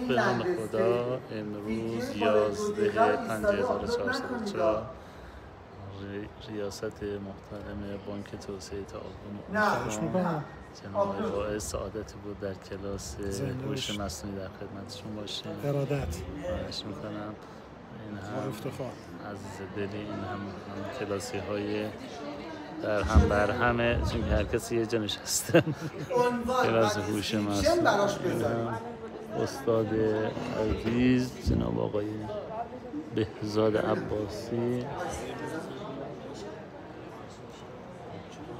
به نام خدا امروز 11/5404 ریاست محترم بانک توسعه تعاون استان جناب آقای باعث سعادتی بود در کلاس هوش مصنوعی در خدمتشون باشیم. ارادت خواهش میکنم. این هم افتخار از دلی این هم کلاسی های در هم بر همه، چون هر کسی یه جا نشسته. کلاس هوش مصنوعی استاد عزیز جناب آقای بهزاد عباسی.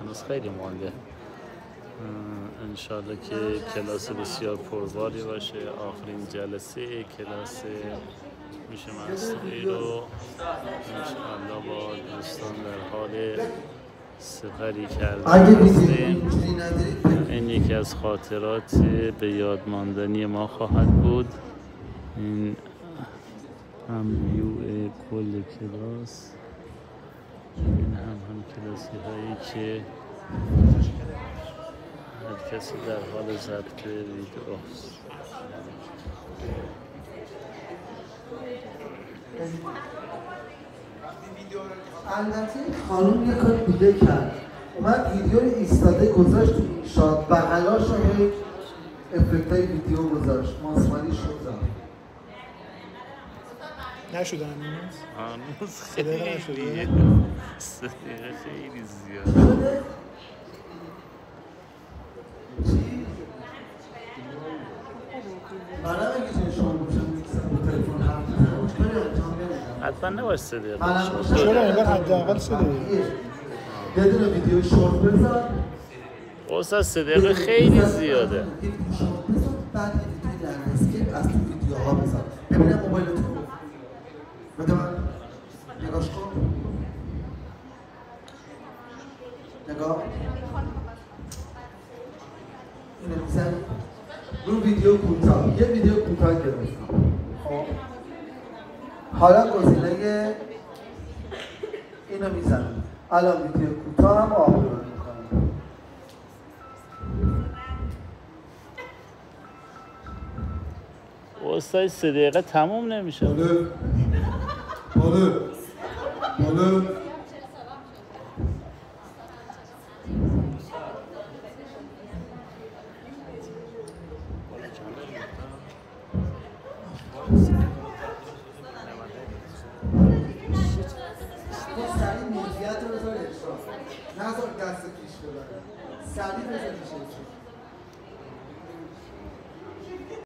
هنوز خیلی مانده. انشالله که کلاس بسیار پرباری باشه. آخرین جلسه کلاس هوش مصنوعی رو انشالله با دوستان در حال سپری کرده هستیم. این یکی از خاطرات به یاد ماندنی ما خواهد بود. این هم ویو کل کلاس، این هم کلاسی هایی که هر کسی در حال ضبط ویدئوست. البته خانوم یه کاری دیگه کرد، اومد ویدیو رو ایستاده گذاشت تو این شات، بغلاش رو افکتای ویدیو گذاشت، ماسمالی شد. نشده هنوز خیلی نشده. خیلی زیاد شده. حتما نباید 3 دقیقه چرا اینقدر حداقل 3 دقیقه یه دونه ویدیو شورت بذار. استاد 3 دقیقه خیلی زیاده. بعد یه ویدیو در اسکیپ از تو ویدیوها بذار. ببینم موبایل تو بده من نگاش کن. نگاه اینو میزنی رو ویدیو کوتاه. یه ویدیو کوتاه گرفتم. خب حالا گزینه اینو میزنم. الان ویدیو کوتاه هم آپلود میکنم. استاد 3 دقیقه تموم نمیشه. بله سریع موضوعیت رو بذار اجرا. نذار دست پیش ببره. سریع بذار پیش اجرا.